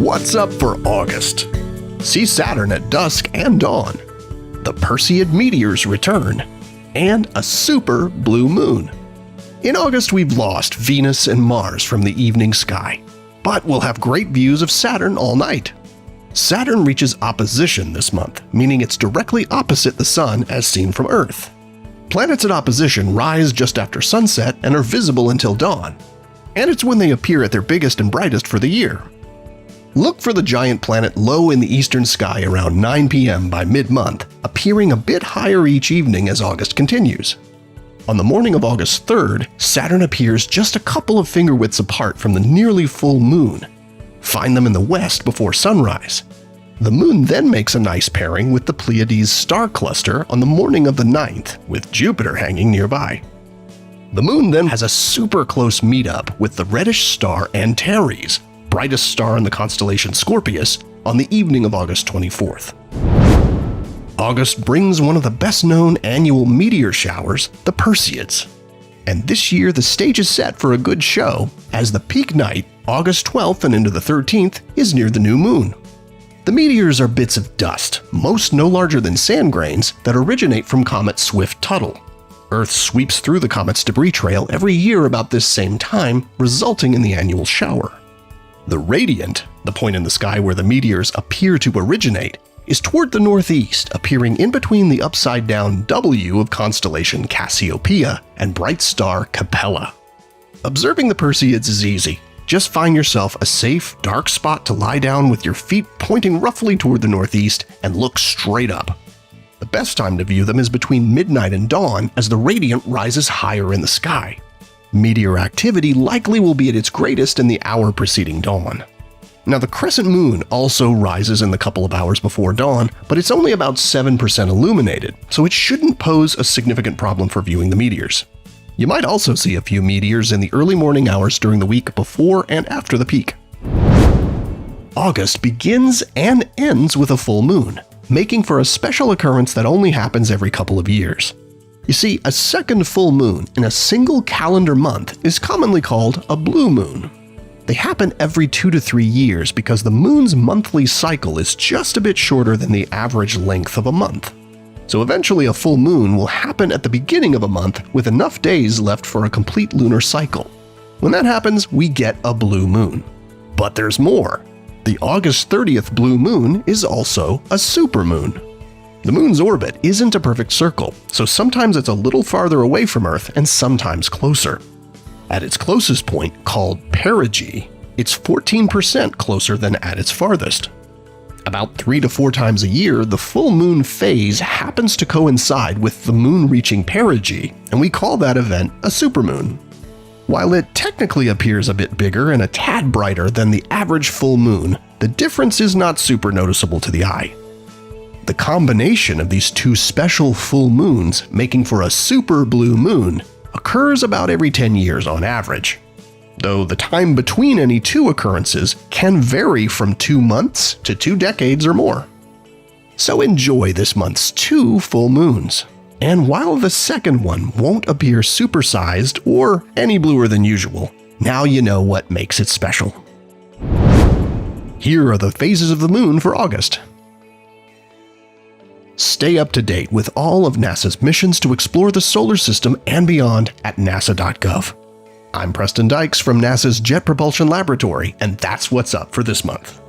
What's up for August? See Saturn at dusk and dawn, the Perseid meteors return, and a super blue moon. In August, we've lost Venus and Mars from the evening sky, but we'll have great views of Saturn all night. Saturn reaches opposition this month, meaning it's directly opposite the Sun as seen from Earth. Planets at opposition rise just after sunset and are visible until dawn, and it's when they appear at their biggest and brightest for the year. Look for the giant planet low in the eastern sky around 9 p.m. by mid-month, appearing a bit higher each evening as August continues. On the morning of August 3rd, Saturn appears just a couple of finger widths apart from the nearly full moon. Find them in the west before sunrise. The moon then makes a nice pairing with the Pleiades star cluster on the morning of the 9th, with Jupiter hanging nearby. The moon then has a super close meetup with the reddish star Antares, brightest star in the constellation Scorpius, on the evening of August 24th. August brings one of the best-known annual meteor showers, the Perseids. And this year the stage is set for a good show, as the peak night, August 12th and into the 13th, is near the new moon. The meteors are bits of dust, most no larger than sand grains, that originate from comet Swift-Tuttle. Earth sweeps through the comet's debris trail every year about this same time, resulting in the annual shower. The radiant, the point in the sky where the meteors appear to originate, is toward the northeast, appearing in between the upside-down W of constellation Cassiopeia and bright star Capella. Observing the Perseids is easy. Just find yourself a safe, dark spot to lie down with your feet pointing roughly toward the northeast and look straight up. The best time to view them is between midnight and dawn as the radiant rises higher in the sky. Meteor activity likely will be at its greatest in the hour preceding dawn. Now, the crescent moon also rises in the couple of hours before dawn, but it's only about 7% illuminated, so it shouldn't pose a significant problem for viewing the meteors. You might also see a few meteors in the early morning hours during the week before and after the peak. August begins and ends with a full moon, making for a special occurrence that only happens every couple of years. You see, a second full moon in a single calendar month is commonly called a blue moon. They happen every 2 to 3 years because the moon's monthly cycle is just a bit shorter than the average length of a month. So eventually a full moon will happen at the beginning of a month with enough days left for a complete lunar cycle. When that happens, we get a blue moon. But there's more. The August 30th blue moon is also a supermoon. The moon's orbit isn't a perfect circle, so sometimes it's a little farther away from Earth and sometimes closer. At its closest point, called perigee, it's 14% closer than at its farthest. About 3 to 4 times a year, the full moon phase happens to coincide with the moon reaching perigee, and we call that event a supermoon. While it technically appears a bit bigger and a tad brighter than the average full moon, the difference is not super noticeable to the eye. The combination of these two special full moons, making for a super blue moon, occurs about every 10 years on average, though the time between any two occurrences can vary from 2 months to 2 decades or more. So enjoy this month's 2 full moons, and while the second one won't appear supersized or any bluer than usual, now you know what makes it special. Here are the phases of the moon for August. Stay up to date with all of NASA's missions to explore the solar system and beyond at nasa.gov. I'm Preston Dykes from NASA's Jet Propulsion Laboratory, and that's what's up for this month.